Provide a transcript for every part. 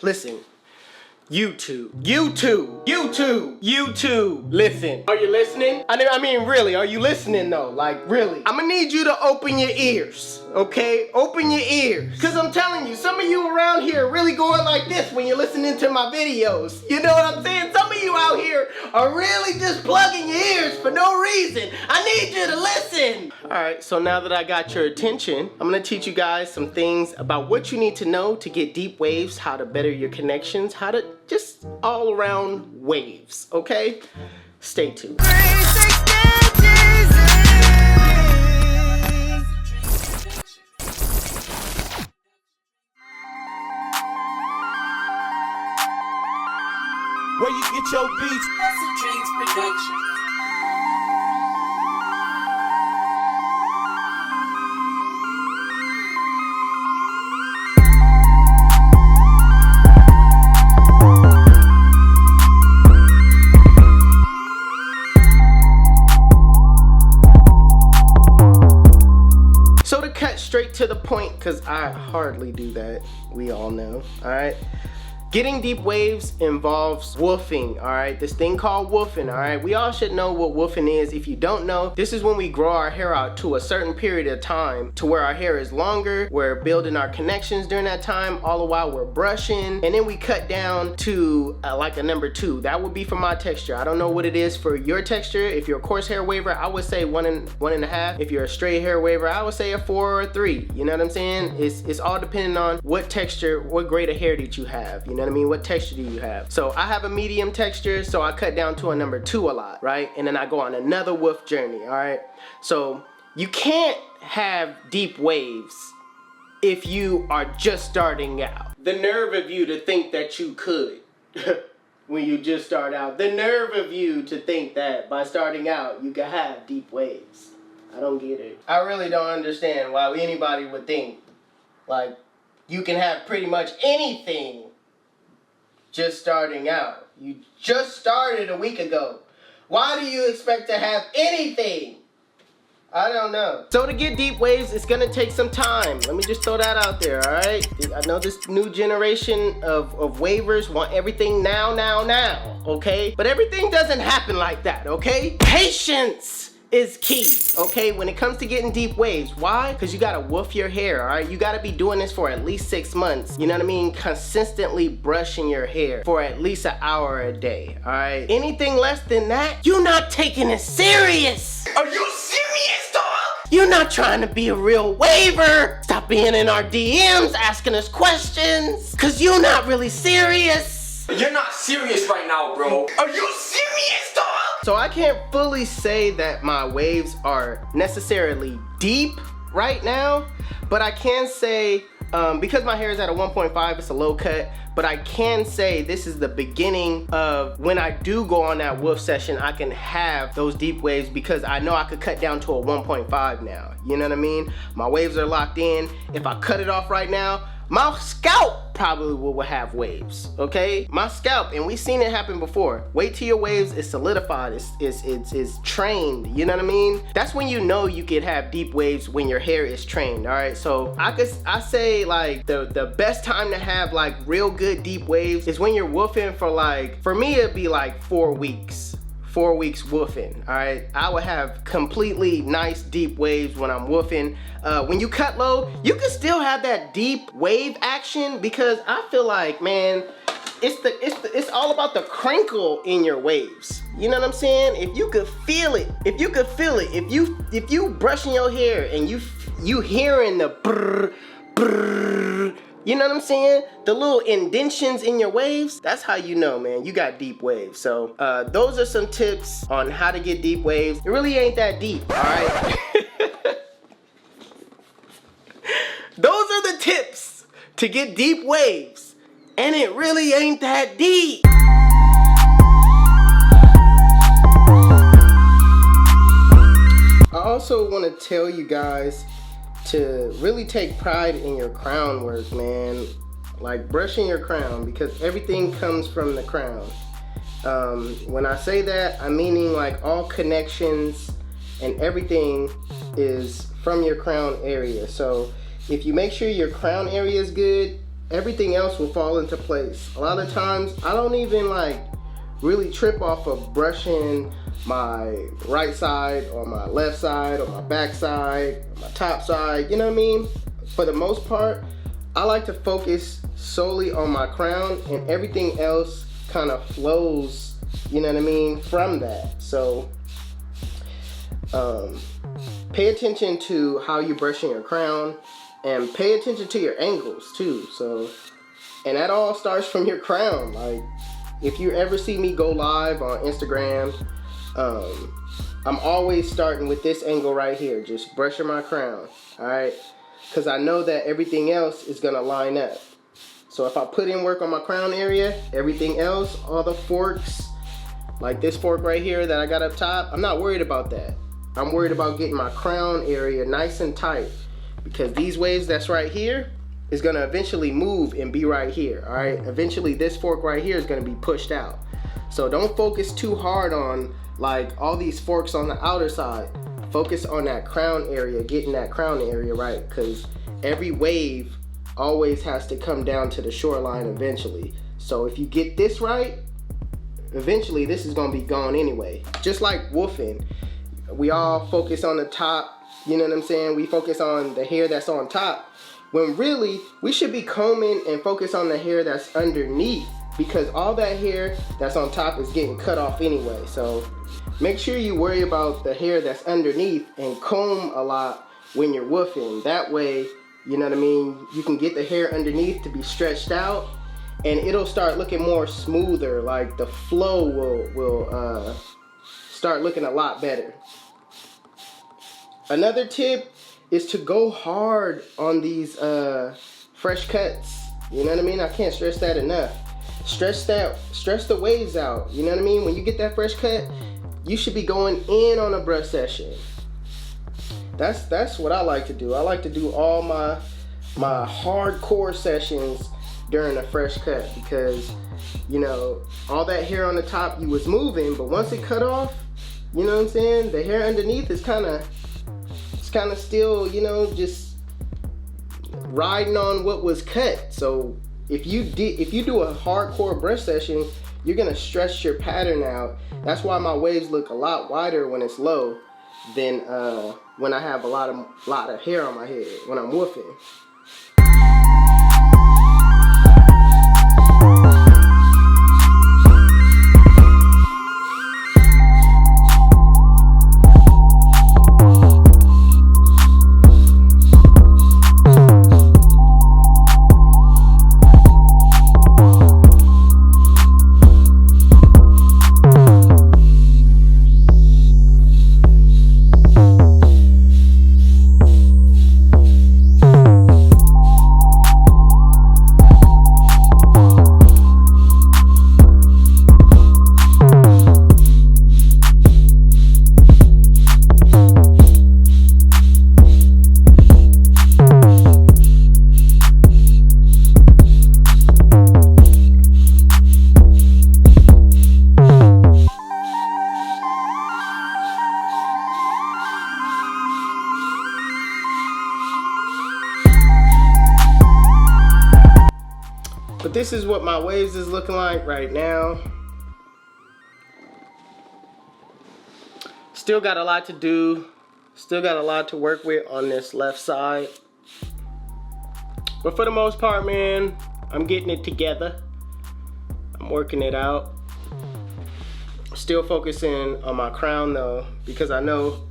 Listen. YouTube, listen. Are you listening? I mean, really, are you listening though? Like, really? I'm gonna need you to open your ears, okay? Open your ears. Cause I'm telling you, some of you around here are really going like this when you're listening to my videos. You know what I'm saying? Some of you out here are really just plugging your ears for no reason. I need you to listen. All right, so now that I got your attention, I'm gonna teach you guys some things about what you need to know to get deep waves, how to better your connections, how to just all around waves, okay? Stay tuned. Where you get your beats? HustleDreamProduction. Straight to the point, because I hardly do that, we all know. All right, getting deep waves involves woofing. All right, this thing called woofing. All right, we all should know what woofing is. If you don't know, this is when we grow our hair out to a certain period of time to where our hair is longer, we're building our connections during that time, all the while we're brushing, and then we cut down to like a number 2. That would be for my texture. I don't know what it is for your texture. If you're a coarse hair waver, I would say 1.5. If you're a straight hair waver, I would say a 4 or a 3. You know what I'm saying? It's all depending on what texture, what grade of hair did you have. You know what I mean? What texture do you have? So I have a medium texture, so I cut down to a number 2 a lot, right? And then I go on another woof journey, all right? So you can't have deep waves if you are just starting out. The nerve of you to think that you could when you just start out. The nerve of you to think that by starting out you can have deep waves. I don't get it. I really don't understand why anybody would think like you can have pretty much anything just starting out. You just started a week ago. Why do you expect to have anything? I don't know. So to get deep waves, it's gonna take some time. Let me just throw that out there, all right? I know this new generation of wavers want everything now, okay? But everything doesn't happen like that, okay? Patience is key, okay, when it comes to getting deep waves. Why? Because you gotta woof your hair, all right? You gotta be doing this for at least 6 months. You know what I mean? Consistently brushing your hair for at least an hour a day, all right? Anything less than that, you're not taking it serious. Are you serious, dog? You're not trying to be a real waver. Stop being in our DMs asking us questions, because you're not really serious. You're not serious right now, bro. Are you serious, dog? So I can't fully say that my waves are necessarily deep right now, but I can say, because my hair is at a 1.5, it's a low cut, but I can say this is the beginning of when I do go on that woof session, I can have those deep waves because I know I could cut down to a 1.5 now. You know what I mean? My waves are locked in. If I cut it off right now, my scalp probably will have waves, okay? My scalp, and we've seen it happen before. Wait till your waves is solidified, it's trained, you know what I mean? That's when you know you could have deep waves, when your hair is trained, all right? So I say like the best time to have like real good deep waves is when you're woofing for like, for me it'd be like 4 weeks. 4 weeks woofing, all right? I would have completely nice deep waves when I'm woofing. When you cut low, you can still have that deep wave action because I feel like, man, it's all about the crinkle in your waves. You know what I'm saying? If you could feel it, if you brushing your hair and you hearing the brrr, brrr, you know what I'm saying? The little indentions in your waves, that's how you know, man, you got deep waves. So those are some tips on how to get deep waves. It really ain't that deep, all right? Those are the tips to get deep waves, and it really ain't that deep. I also want to tell you guys to really take pride in your crown work, man. Like brushing your crown, because everything comes from the crown. When I say that, I'm meaning like all connections and everything is from your crown area. So if you make sure your crown area is good, everything else will fall into place. A lot of times I don't even like really trip off of brushing my right side or my left side or my back side or my top side, you know what I mean? For the most part, I like to focus solely on my crown, and everything else kind of flows, you know what I mean, from that. So pay attention to how you're brushing your crown, and pay attention to your angles too. So, and that all starts from your crown. Like, if you ever see me go live on Instagram, I'm always starting with this angle right here, just brushing my crown, all right? Because I know that everything else is gonna line up. So if I put in work on my crown area, everything else, all the forks, like this fork right here that I got up top, I'm not worried about that. I'm worried about getting my crown area nice and tight, because these waves that's right here is gonna eventually move and be right here, all right? Eventually this fork right here is gonna be pushed out. So don't focus too hard on like all these forks on the outer side. Focus on that crown area, getting that crown area right, because every wave always has to come down to the shoreline eventually. So if you get this right, eventually this is gonna be gone anyway. Just like woofing, we all focus on the top, you know what I'm saying? We focus on the hair that's on top, when really we should be combing and focus on the hair that's underneath, because all that hair that's on top is getting cut off anyway. So make sure you worry about the hair that's underneath and comb a lot when you're woofing. That way, you know what I mean, you can get the hair underneath to be stretched out, and it'll start looking more smoother. Like the flow will start looking a lot better. Another tip is to go hard on these fresh cuts. You know what I mean? I can't stress that enough. Stress the waves out. You know what I mean? When you get that fresh cut, you should be going in on a brush session. That's what I like to do. I like to do all my hardcore sessions during a fresh cut, because you know all that hair on the top you was moving, but once it cut off, you know what I'm saying, the hair underneath is kind of still, you know, just riding on what was cut. So if you do a hardcore brush session, you're gonna stretch your pattern out. That's why my waves look a lot wider when it's low than when I have a lot of hair on my head when I'm woofing. But this is what my waves is looking like right now. Still got a lot to do. Still got a lot to work with on this left side. But for the most part, man, I'm getting it together. I'm working it out. Still focusing on my crown though, because I know,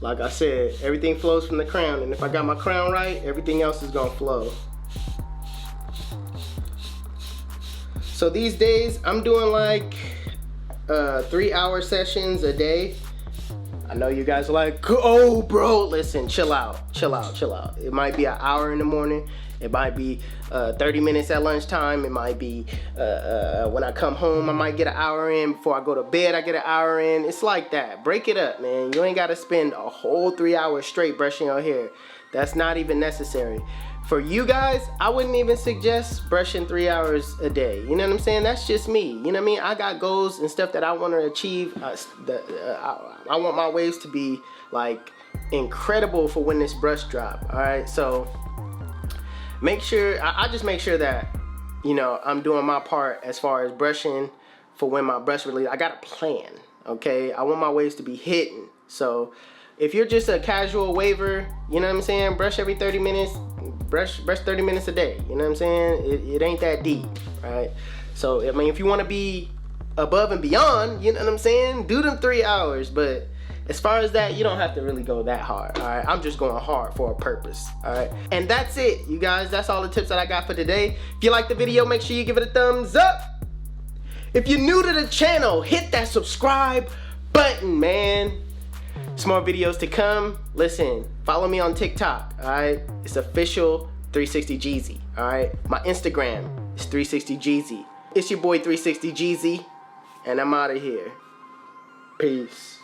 like I said, everything flows from the crown. And if I got my crown right, everything else is gonna flow. So these days, I'm doing like 3-hour sessions a day. I know you guys are like, oh bro, listen, chill out. It might be an hour in the morning. It might be 30 minutes at lunchtime. It might be when I come home, I might get an hour in. Before I go to bed, I get an hour in. It's like that. Break it up, man. You ain't gotta spend a whole 3 hours straight brushing your hair. That's not even necessary. For you guys, I wouldn't even suggest brushing 3 hours a day. You know what I'm saying? That's just me. You know what I mean? I got goals and stuff that I want to achieve. I want my waves to be like incredible for when this brush drop. All right, so make sure, I just make sure that, you know, I'm doing my part as far as brushing for when my brush release. I got a plan, okay? I want my waves to be hitting. So if you're just a casual waver, you know what I'm saying? Brush every 30 minutes, brush 30 minutes a day, you know what I'm saying? It ain't that deep, right? So, I mean, if you want to be above and beyond, you know what I'm saying? Do them 3 hours, but as far as that, you don't have to really go that hard, all right? I'm just going hard for a purpose, all right? And that's it, you guys. That's all the tips that I got for today. If you like the video, make sure you give it a thumbs up. If you're new to the channel, hit that subscribe button, man. Some more videos to come. Listen, follow me on TikTok, all right? It's official 360 Jeezy, all right? My Instagram is 360 Jeezy. It's your boy 360 Jeezy, and I'm out of here. Peace.